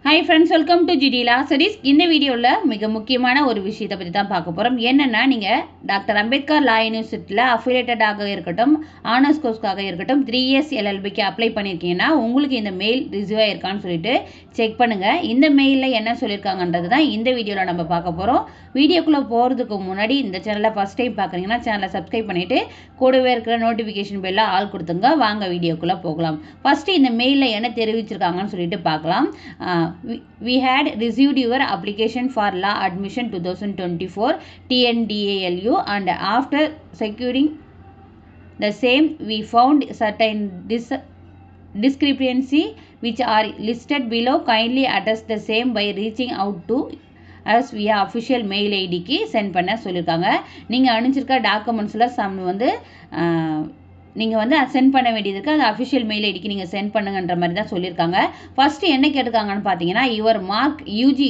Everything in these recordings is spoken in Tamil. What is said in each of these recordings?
Hi friends, welcome to GD Law Studies. இந்த வீடியோல மிக முக்கியமான ஒரு விஷயத்தை பத்தி தான் பார்க்க போறோம். என்னன்னா நீங்க டாக்டர் அம்பேத்கர் லா யூனிவர்சிட்டில அஃபிலியேட்டடாக இருக்கட்டும், ஆனர்ஸ் கோர்ஸ்க்காக இருக்கட்டும் 3 இயர்ஸ் LLBக்கு அப்ளை பண்ணிருக்கீங்கன்னா உங்களுக்கு இந்த மெயில் ரிசீவ் ஆயிருக்கான்னு சொல்லிட்டு செக் பண்ணுங்க. இந்த மெயில்ல என்ன சொல்லிருக்காங்கன்றது தான் இந்த வீடியோல நம்ம பார்க்க போறோம். வீடியோக்குள்ள போறதுக்கு முன்னாடி இந்த சேனலை ஃபர்ஸ்ட் டைம் பார்க்கறீங்கன்னா சேனலை சப்ஸ்கிரைப் பண்ணிட்டு கூடவே இருக்கிற நோட்டிஃபிகேஷன் பெல்ல ஆல் கொடுத்துங்க. வாங்க வீடியோக்குள்ள போகலாம். ஃபர்ஸ்ட் இந்த மெயில்ல என்ன தெரிவிச்சிருக்காங்கன்னு சொல்லிட்டு பார்க்கலாம். We had received your application for law admission 2024 TNDALU and after securing the same we found certain discrepancy which are listed below. Kindly address the same by reaching out to us via official mail ID க்கு சென்ட் பண்ண சொல்லியிருக்காங்க. நீங்கள் அனுப்பிச்சிருக்க டாக்குமெண்ட்ஸில் சம் வந்து நீங்கள் வந்து சென்ட் பண்ண வேண்டியது இருக்குது. அது அஃபிஷியல் மெயில் ஐடிக்கு நீங்கள் சென்ட் பண்ணுங்கன்ற மாதிரி தான் சொல்லியிருக்காங்க. ஃபஸ்ட்டு என்ன கேட்டிருக்காங்கன்னு பார்த்தீங்கன்னா your mark UG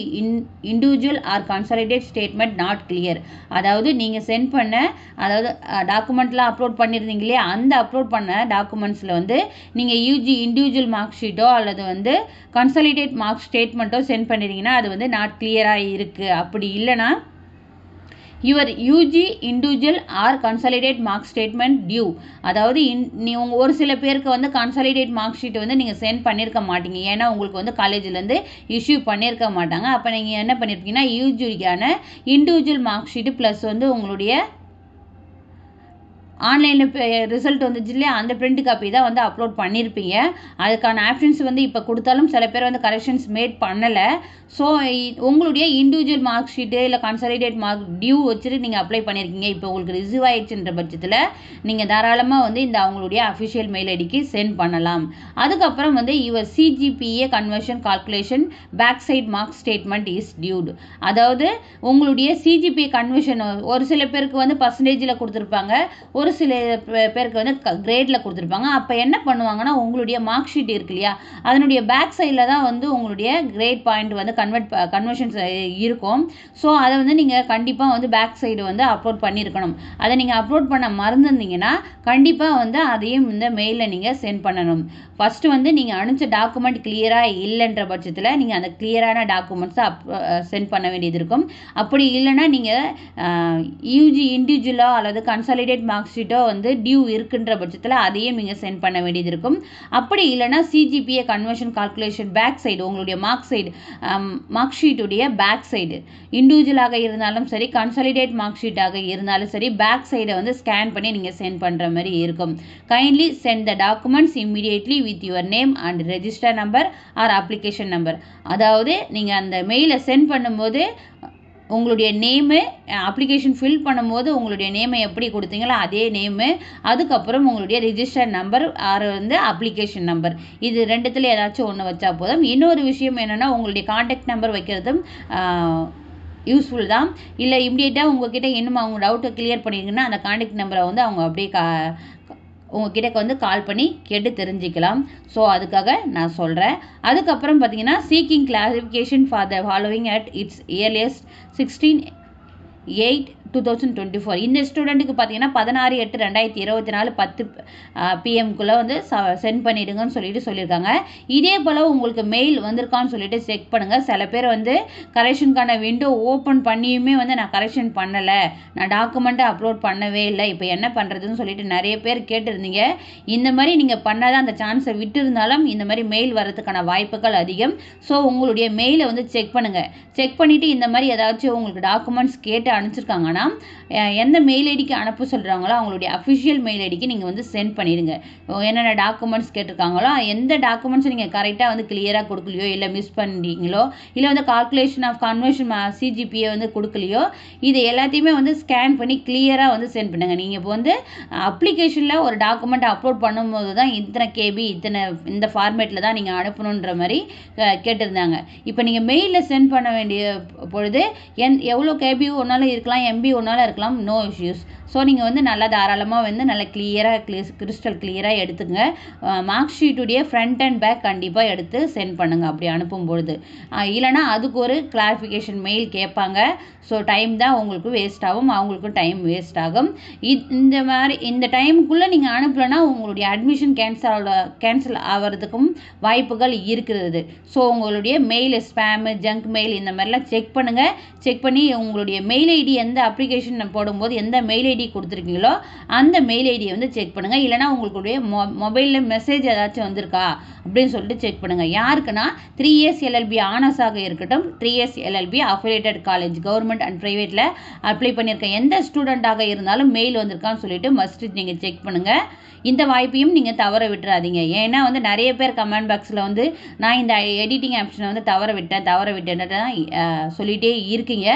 individual or consolidate statement not clear. அதாவது நீங்கள் சென்ட் பண்ண அதாவது டாக்குமெண்ட்லாம் அப்லோட் பண்ணியிருந்தீங்க இல்லையா, அந்த அப்லோட் பண்ண டாக்குமெண்ட்ஸில் வந்து நீங்கள் யூஜி இண்டிவிஜுவல் மார்க் ஷீட்டோ அல்லது வந்து கன்சாலிடேட் மார்க் ஸ்டேட்மெண்ட்டோ சென்ட் பண்ணியிருந்தீங்கன்னா அது வந்து நாட் கிளியராக இருக்குது. அப்படி இல்லைனா your UG individual or consolidate mark statement due. அதாவது ஒரு சில பேருக்கு வந்து கன்சாலிடேட் மார்க் ஷீட் வந்து நீங்கள் சென்ட் பண்ணியிருக்க மாட்டீங்க, ஏன்னா உங்களுக்கு வந்து காலேஜ்லேருந்து இஷ்யூ பண்ணியிருக்க மாட்டாங்க. அப்போ நீங்கள் என்ன பண்ணியிருப்பீங்கன்னா யூஜிக்கான இண்டிவிஜுவல் மார்க் ஷீட்டு ப்ளஸ் வந்து உங்களுடைய ஆன்லைனில் ரிசல்ட் வந்துச்சு இல்லையா, அந்த பிரிண்ட் காப்பி தான் வந்து அப்லோட் பண்ணியிருப்பீங்க. அதுக்கான ஆப்ஷன்ஸ் வந்து இப்போ கொடுத்தாலும் சில பேர் வந்து கரெக்ஷன்ஸ் மேட் பண்ணலை. ஸோ உங்களுடைய இண்டிவிஜுவல் மார்க் ஷீட்டு இல்லை கன்சாலிடேட் மார்க் டியூ வச்சுட்டு நீங்கள் அப்ளை பண்ணியிருக்கீங்க. இப்போ உங்களுக்கு ரிசீவ் ஆயிடுச்சுன்ற பட்சத்தில் நீங்கள் தாராளமாக வந்து இந்த அவங்களுடைய அஃபிஷியல் மெயில் ஐடிக்கு சென்ட் பண்ணலாம். அதுக்கப்புறம் வந்து your CGPA conversion calculation back side mark statement is due. அதாவது உங்களுடைய CGPA கன்வர்ஷன் ஒரு சில பேருக்கு வந்து பர்சன்டேஜில் கொடுத்துருப்பாங்க, ஒரு சில பேருக்கு வந்து கிரேடில் கொடுத்துருப்பாங்க. அப்போ என்ன பண்ணுவாங்கன்னா உங்களுடைய மார்க் ஷீட் இருக்கு இல்லையா, அதனுடைய பேக் சைடில் தான் வந்து உங்களுடைய கிரேட் பாயிண்ட் வந்து கன்வர்ஷன்ஸ் இருக்கும். ஸோ அதை வந்து நீங்கள் கண்டிப்பாக வந்து பேக் சைடு வந்து அப்லோட் பண்ணியிருக்கணும். அதை நீங்கள் அப்லோட் பண்ண மறந்துருந்தீங்கன்னா கண்டிப்பாக வந்து அதையும் இந்த மெயிலில் நீங்கள் சென்ட் பண்ணணும். ஃபஸ்ட்டு வந்து நீங்கள் அனுப்பிச்ச டாக்குமெண்ட் கிளியராக இல்லைன்ற பட்சத்தில் நீங்கள் அந்த கிளியரான டாக்குமெண்ட்ஸை சென்ட் பண்ண வேண்டியது இருக்கும். அப்படி இல்லைன்னா நீங்கள் யூஜி இண்டிவிஜுவலோ அல்லது கன்சாலிடேட் மார்க் ஷீட்டோ வந்து டியூ இருக்குன்ற பட்சத்தில் அதையும் நீங்கள் சென்ட் பண்ண வேண்டியது இருக்கும். அப்படி இல்லைன்னா CGPA conversion calculation back side உங்களுடைய மார்க் ஷீட்டுடைய பேக் சைடு இண்டிவிஜுவலாக இருந்தாலும் சரி கன்சாலிடேட் மார்க் ஷீட்டாக இருந்தாலும் சரி பேக் சைடை வந்து ஸ்கேன் பண்ணி நீங்கள் சென்ட் பண்ணுற மாதிரி இருக்கும். Kindly send the documents immediately with your name and register number or application number. அதாவது நீங்கள் அந்த மெயிலை சென்ட் பண்ணும்போது உங்களுடைய நேமு, அப்ளிகேஷன் ஃபில் பண்ணும்போது உங்களுடைய நேமை எப்படி கொடுத்தீங்களோ அதே நேமு, அதுக்கப்புறம் உங்களுடைய ரிஜிஸ்டர் நம்பர் ஆர் வந்து அப்ளிகேஷன் நம்பர், இது ரெண்டுத்தில் ஏதாச்சும் ஒன்று வச்சா போதும். இன்னொரு விஷயம் என்னென்னா உங்களுடைய கான்டாக்ட் நம்பர் வைக்கிறதும் யூஸ்ஃபுல் தான். இல்லை இம்மிடியேட்டாக உங்ககிட்ட இன்னும் அவங்க டவுட்டை கிளியர் பண்ணிங்கன்னா அந்த கான்டாக்ட் நம்பரை வந்து அவங்க அப்படியே உங்ககிட்ட வந்து கால் பண்ணி கேட்டு தெரிஞ்சுக்கலாம். ஸோ அதுக்காக நான் சொல்கிறேன். அதுக்கப்புறம் பார்த்தீங்கன்னா seeking clarification for the following at it's earliest 16/8/2024. இந்த ஸ்டூடெண்ட்டுக்கு பார்த்தீங்கன்னா 16/8/2024 10 PM வந்து சென்ட் பண்ணிடுங்கன்னு சொல்லிட்டு சொல்லியிருக்காங்க. இதே போல் உங்களுக்கு மெயில் வந்திருக்கான்னு சொல்லிட்டு செக் பண்ணுங்கள். சில பேர் வந்து கரெக்ஷனுக்கான விண்டோ ஓப்பன் பண்ணியுமே வந்து நான் கரெக்ஷன் பண்ணலை, நான் டாக்குமெண்ட்டை அப்லோட் பண்ணவே இல்லை, இப்போ என்ன பண்ணுறதுன்னு சொல்லிட்டு நிறைய பேர் கேட்டிருந்தீங்க. இந்த மாதிரி நீங்கள் பண்ணாதான் அந்த சான்ஸை விட்டு இருந்தாலும் இந்த மாதிரி மெயில் வர்றதுக்கான வாய்ப்புகள் அதிகம். ஸோ உங்களுடைய மெயிலை வந்து செக் பண்ணுங்கள். செக் பண்ணிவிட்டு இந்த மாதிரி ஏதாச்சும் உங்களுக்கு டாக்குமெண்ட்ஸ் கேட்டு அனுப்பிச்சிருக்காங்கன்னா எந்த மெயில் ஐடிக்கு அனுப்ப சொல்கிறாங்களோ அவங்களுடைய அஃபிஷியல் மெயில் ஐடிக்கு நீங்கள் வந்து சென்ட் பண்ணிடுங்க. என்னென்ன டாக்குமெண்ட்ஸ் கேட்டிருக்காங்களோ எந்த டாக்குமெண்ட்ஸை நீங்கள் கரெக்டாக வந்து கிளியராக கொடுக்கலையோ இல்லை மிஸ் பண்ணிட்டீங்களோ இல்லை வந்து கால்குலேஷன் ஆஃப் கன்வர்ஷன் CGPA வந்து கொடுக்கலையோ இது எல்லாத்தையுமே வந்து ஸ்கேன் பண்ணி கிளியராக வந்து சென்ட் பண்ணுங்கள். நீங்கள் இப்போ வந்து அப்ளிகேஷனில் ஒரு டாக்குமெண்ட் அப்லோட் பண்ணும்போது தான் இத்தனை KB இந்த ஃபார்மேட்டில் தான் நீங்கள் அனுப்பணுன்ற மாதிரி கேட்டிருந்தாங்க. இப்போ நீங்கள் மெயிலில் சென்ட் பண்ண வேண்டிய பொழுது எவ்வளோ KB ஒன்றாலும் இருக்கலாம், MB ஒன்றாலும் இருக்கலாம், நோ இஷ்யூஸ். ஸோ நீங்கள் வந்து நல்லா தாராளமாக வந்து நல்லா கிறிஸ்டல் கிளியராக எடுத்துங்க. மார்க் ஷீட்டுடைய ஃப்ரண்ட் அண்ட் பேக் கண்டிப்பாக எடுத்து சென்ட் பண்ணுங்கள் அப்படி அனுப்பும்பொழுது. இல்லைனா அதுக்கு ஒரு கிளாரிஃபிகேஷன் மெயில் கேட்பாங்க. ஸோ டைம் தான் உங்களுக்கு வேஸ்ட் ஆகும், அவங்களுக்கும் டைம் வேஸ்ட் ஆகும். இந்த டைமுக்குள்ளே நீங்கள் அனுப்பலைன்னா உங்களுடைய அட்மிஷன் கேன்சல் ஆகிறதுக்கும் வாய்ப்புகள் இருக்கிறது. ஸோ உங்களுடைய மெயில் ஸ்பேமு, ஜங்க் மெயில் இந்த மாதிரிலாம் செக் பண்ணுங்கள். செக் பண்ணி உங்களுடைய மெயில் ஐடி எந்த அப்ளிகேஷன் போடும்போது எந்த மெயில் ஐடி கொடுத்துருக்கீங்களோ அந்த மெயில் ஐடியை வந்து செக் பண்ணுங்கள். இல்லைனா உங்களுடைய மொபைலில் மெசேஜ் ஏதாச்சும் வந்திருக்கா அப்படின்னு சொல்லிட்டு செக் பண்ணுங்கள். யாருக்குன்னா 3 years LLB ஆனர்ஸாக இருக்கட்டும், 3 years LLB affiliated college government and ப்ரைவேட்டில் அப்ளை பண்ணியிருக்க எந்த ஸ்டூடெண்ட்டாக இருந்தாலும் மெயில் வந்திருக்கான்னு சொல்லிட்டு மஸ்ட் நீங்கள் செக் பண்ணுங்கள். இந்த வாய்ப்பையும் நீங்கள் தவற விட்டுறாதீங்க. ஏன்னா வந்து நிறைய பேர் கமெண்ட் பாக்ஸில் வந்து நான் இந்த எடிட்டிங் ஆப்ஷனை வந்து தவற விட்டேன்னு சொல்லிகிட்டே இருக்கீங்க.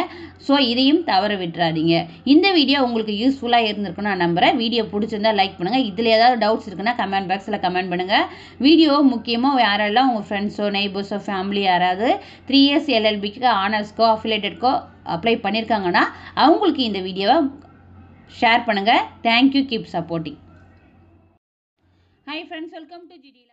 ஸோ இதையும் தவற விட்டுறாதீங்க. இந்த வீடியோ உங்களுக்கு யூஸ்ஃபுல்லாக இருந்திருக்குன்னு நான் நம்புகிறேன். வீடியோ பிடிச்சிருந்தா லைக் பண்ணுங்கள். இதில் ஏதாவது டவுட்ஸ் இருக்குன்னா கமெண்ட் பாக்ஸில் கமெண்ட் பண்ணுங்கள். வீடியோ முக்கியமாக யாரெல்லாம் உங்கள் ஃப்ரெண்ட்ஸோ நெய்பர்ஸோ ஃபேமிலி யாராவது 3 years LLBக்கு ஆனர்ஸ்க்கோ அஃபிலியேட்டட்க்கோ அப்ளை பண்ணியிருக்காங்கன்னா அவங்களுக்கு இந்த வீடியோவை ஷேர் பண்ணுங்கள். Thank you. Keep supporting. Hi friends, welcome to GD.